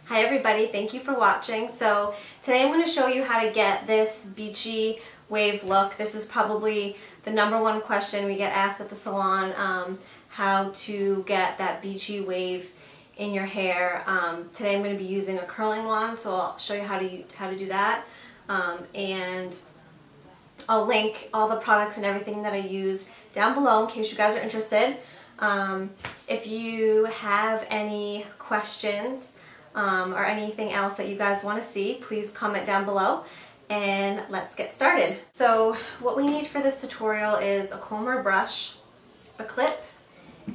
Hi everybody, thank you for watching. So today I'm going to show you how to get this beachy wave look. This is probably the #1 question we get asked at the salon, how to get that beachy wave in your hair. Today I'm going to be using a curling wand, so I'll show you how to do that. And I'll link all the products and everything that I use down below in case you guys are interested. If you have any questions or anything else that you guys want to see, please comment down below and let's get started. So what we need for this tutorial is a comb or brush, a clip,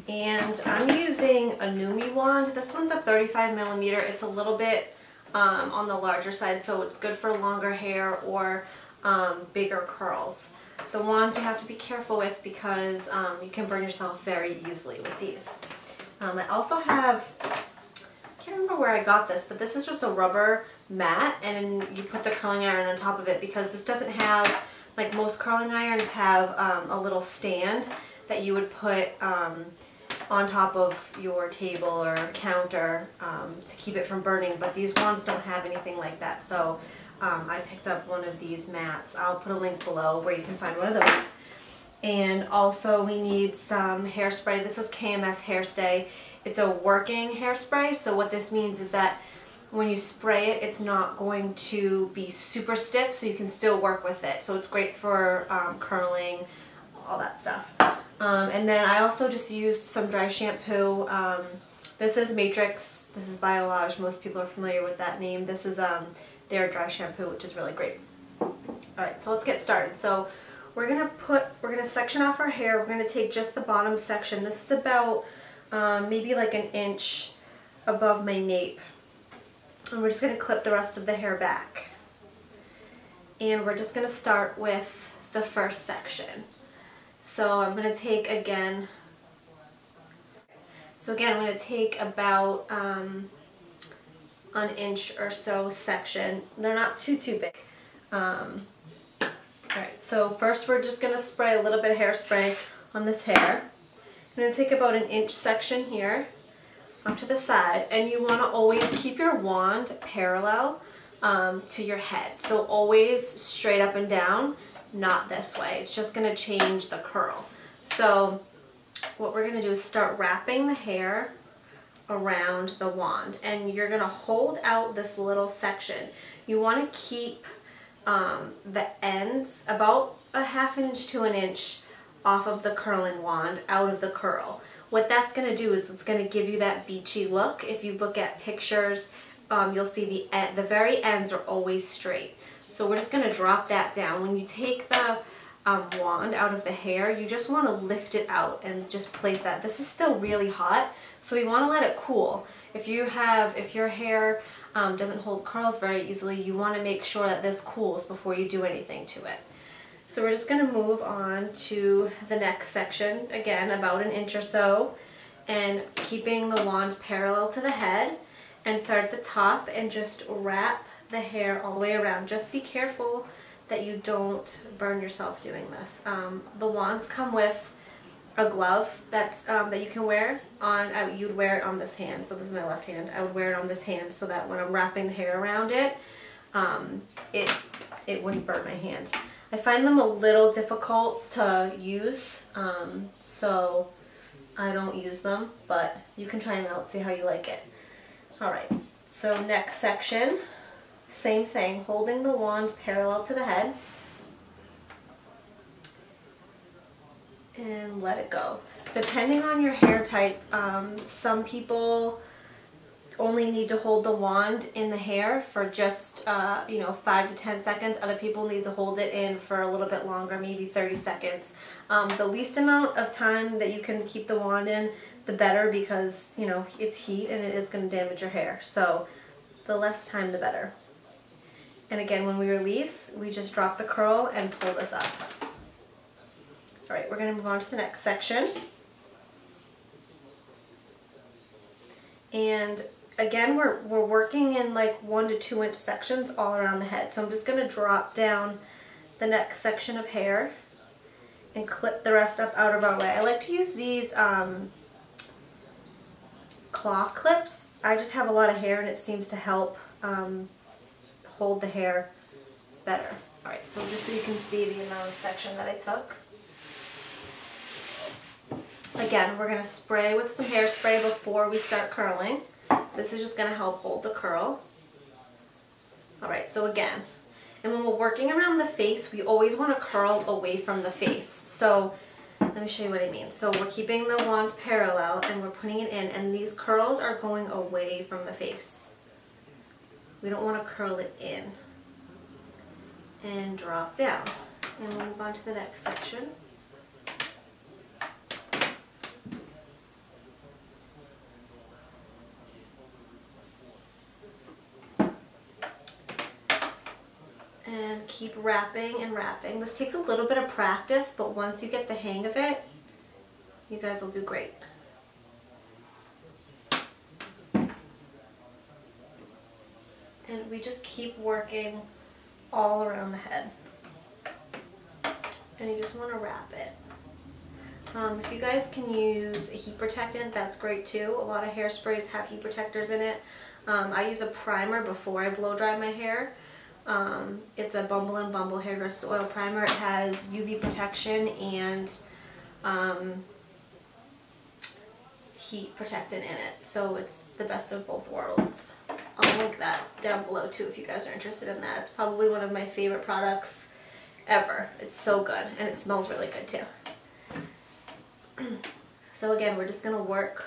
and I'm using a Numi wand. This one's a 35mm. It's a little bit on the larger side, so it's good for longer hair or bigger curls. The wands you have to be careful with because you can burn yourself very easily with these. I also have, I can't remember where I got this, but this is just a rubber mat, and you put the curling iron on top of it because this doesn't have, like most curling irons have a little stand that you would put on top of your table or counter to keep it from burning, but these wands don't have anything like that. So I picked up one of these mats. I'll put a link below where you can find one of those. And also we need some hairspray. This is KMS Hairstay. It's a working hairspray, so what this means is that when you spray it, it's not going to be super stiff, so you can still work with it. So it's great for curling, all that stuff. And then I also just used some dry shampoo. This is Matrix. This is Biolage. Most people are familiar with that name. This is their dry shampoo, which is really great. Alright, so let's get started. So we're gonna section off our hair. We're gonna take just the bottom section. This is about maybe like an inch above my nape. And we're just gonna clip the rest of the hair back. And we're just gonna start with the first section. So I'm gonna take again, I'm gonna take about an inch or so section. They're not too big. Alright, so first we're just going to spray a little bit of hairspray on this hair. I'm going to take about an inch section here off to the side, and you want to always keep your wand parallel to your head. So always straight up and down, not this way. It's just going to change the curl. So what we're going to do is start wrapping the hair around the wand, and you're going to hold out this little section. You want to keep the ends about a ½ inch to an inch off of the curling wand out of the curl. What that's going to do is it's going to give you that beachy look. If you look at pictures, you'll see the very ends are always straight. So we're just going to drop that down. When you take the wand out of the hair, you just want to lift it out and just place that. This is still really hot, so we want to let it cool. If your hair doesn't hold curls very easily, you want to make sure that this cools before you do anything to it. So we're just going to move on to the next section, again about an inch or so, and keeping the wand parallel to the head, and start at the top and just wrap the hair all the way around. Just be careful that you don't burn yourself doing this. The wands come with a glove that you can wear on. You'd wear it on this hand. So this is my left hand. I would wear it on this hand so that when I'm wrapping the hair around it, it wouldn't burn my hand. I find them a little difficult to use, so I don't use them, but you can try them out, see how you like it. Alright, so next section, same thing, holding the wand parallel to the head. And let it go. Depending on your hair type, some people only need to hold the wand in the hair for just 5 to 10 seconds. Other people need to hold it in for a little bit longer, maybe 30 seconds. The least amount of time that you can keep the wand in, the better, because it's heat and it is going to damage your hair. So the less time, the better. And again, when we release, we just drop the curl and pull this up. Alright, we're going to move on to the next section. And again, we're working in like 1 to 2 inch sections all around the head. So I'm just going to drop down the next section of hair and clip the rest up out of our way. I like to use these claw clips. I just have a lot of hair and it seems to help hold the hair better. Alright, so just so you can see the amount of section that I took. Again, we're going to spray with some hairspray before we start curling. This is just going to help hold the curl. Alright, so again, and when we're working around the face, we always want to curl away from the face. So let me show you what I mean. So we're keeping the wand parallel and we're putting it in, and these curls are going away from the face. We don't want to curl it in. And drop down. And we'll move on to the next section. And keep wrapping and wrapping. This takes a little bit of practice, but once you get the hang of it, you guys will do great. And we just keep working all around the head. And you just want to wrap it. If you guys can use a heat protectant, that's great too. A lot of hairsprays have heat protectors in it. I use a primer before I blow dry my hair. It's a Bumble and Bumble Hairdress Oil Primer. It has UV protection and heat protectant in it. So it's the best of both worlds. I'll link that down below too if you guys are interested in that. It's probably one of my favorite products ever. It's so good and it smells really good too. So again, we're just going to work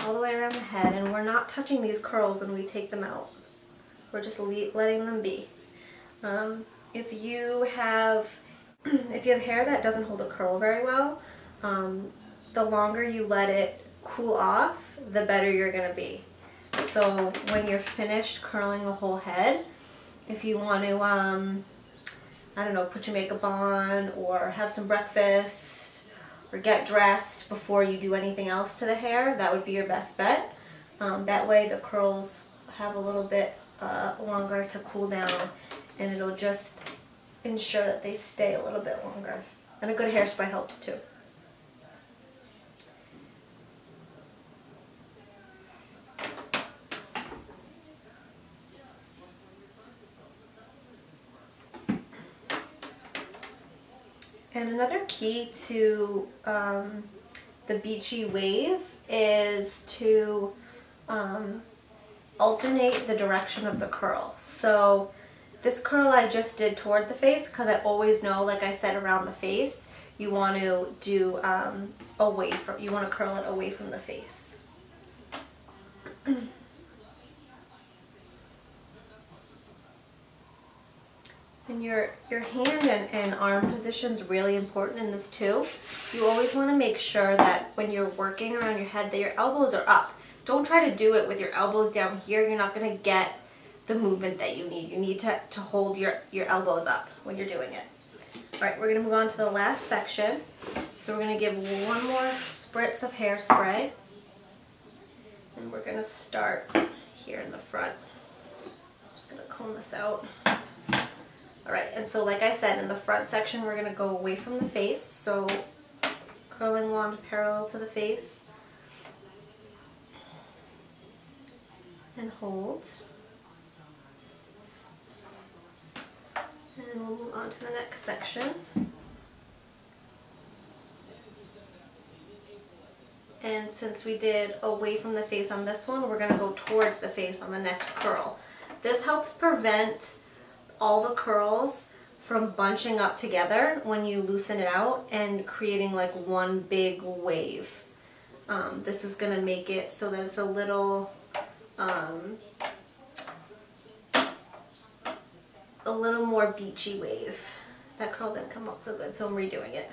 all the way around the head, and we're not touching these curls when we take them out. We're just letting them be. If you have hair that doesn't hold a curl very well, the longer you let it cool off, the better you're going to be. So when you're finished curling the whole head, if you want to, I don't know, put your makeup on or have some breakfast or get dressed before you do anything else to the hair, that would be your best bet. That way the curls have a little bit longer to cool down, and it'll just ensure that they stay a little bit longer. And a good hairspray helps too. And another key to the beachy wave is to alternate the direction of the curl. So this curl I just did toward the face because I always know, like I said, around the face you want to do away from, you want to curl it away from the face. And your hand and arm position is really important in this too. You always want to make sure that when you're working around your head that your elbows are up. Don't try to do it with your elbows down here. You're not going to get the movement that you need. You need to hold your elbows up when you're doing it. Alright, we're going to move on to the last section. So we're going to give one more spritz of hairspray. And we're going to start here in the front. I'm just going to comb this out. Alright, and so like I said, in the front section we're going to go away from the face, so curling wand parallel to the face, and hold. And we'll move on to the next section. And since we did away from the face on this one, we're going to go towards the face on the next curl. This helps prevent all the curls from bunching up together when you loosen it out and creating like one big wave. This is going to make it so that it's a little more beachy wave. That curl didn't come out so good, so I'm redoing it.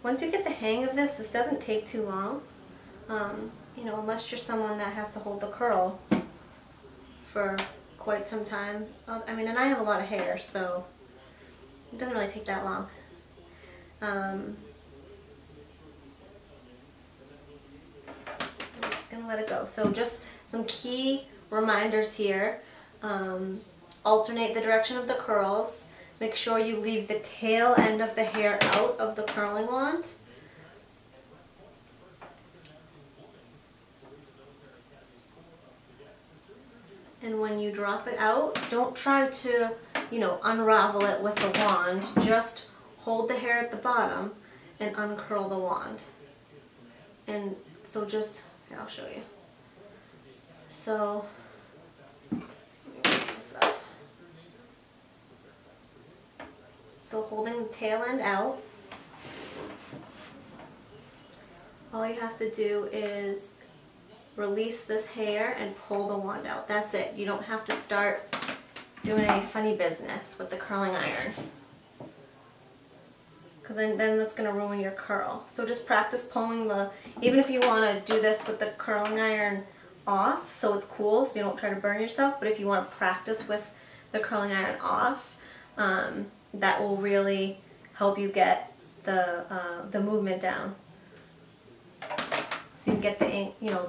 Once you get the hang of this, this doesn't take too long. You know, unless you're someone that has to hold the curl for quite some time. I mean, and I have a lot of hair, so it doesn't really take that long. I'm just going to let it go. So just some key reminders here. alternate the direction of the curls. Make sure you leave the tail end of the hair out of the curling wand. And when you drop it out, don't try to, unravel it with the wand. Just hold the hair at the bottom and uncurl the wand. And so here, I'll show you. So, let me pick this up. So holding the tail end out, all you have to do is release this hair and pull the wand out. That's it. You don't have to start doing any funny business with the curling iron, because then that's going to ruin your curl. So just practice pulling even if you want to do this with the curling iron off so it's cool so you don't try to burn yourself, but if you want to practice with the curling iron off, that will really help you get the movement down. So you can get the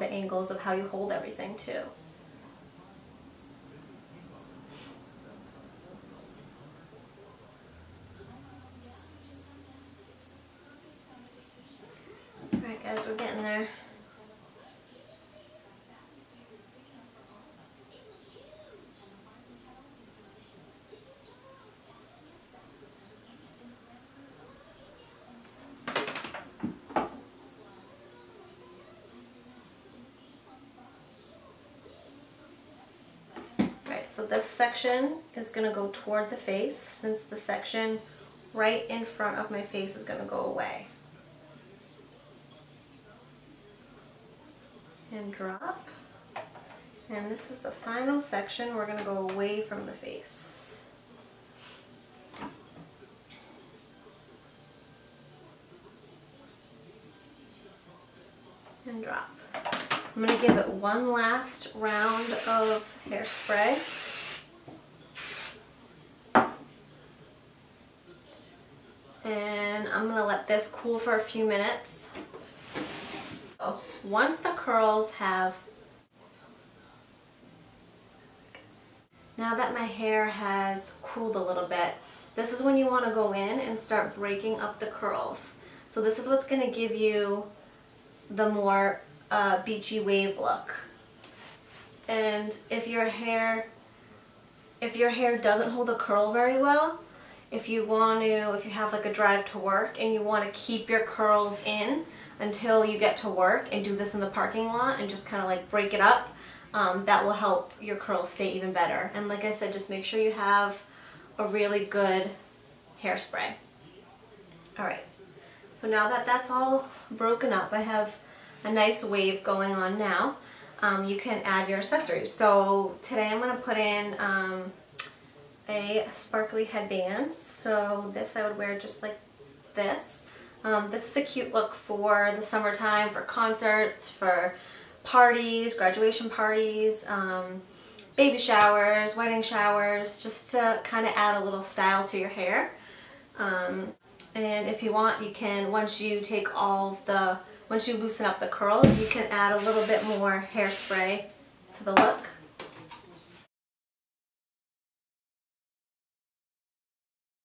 angles of how you hold everything too. Alright guys, we're getting there. So this section is going to go toward the face, since the section right in front of my face is going to go away. And drop. And this is the final section. We're going to go away from the face. And drop. I'm going to give it one last round of hairspray. And I'm going to let this cool for a few minutes. So once the curls now that my hair has cooled a little bit, this is when you want to go in and start breaking up the curls. So this is what's going to give you the more beachy wave look. And if your hair doesn't hold a curl very well, if you have like a drive to work and you want to keep your curls in until you get to work and do this in the parking lot and just kind of like break it up, that will help your curls stay even better. And like I said, just make sure you have a really good hairspray. Alright, so now that that's all broken up, I have a nice wave going on now. You can add your accessories. So today I'm going to put in a sparkly headband. So this I would wear just like this. This is a cute look for the summertime, for concerts, for parties, graduation parties, baby showers, wedding showers, just to kind of add a little style to your hair. And if you want, you can, once you loosen up the curls, you can add a little bit more hairspray to the look.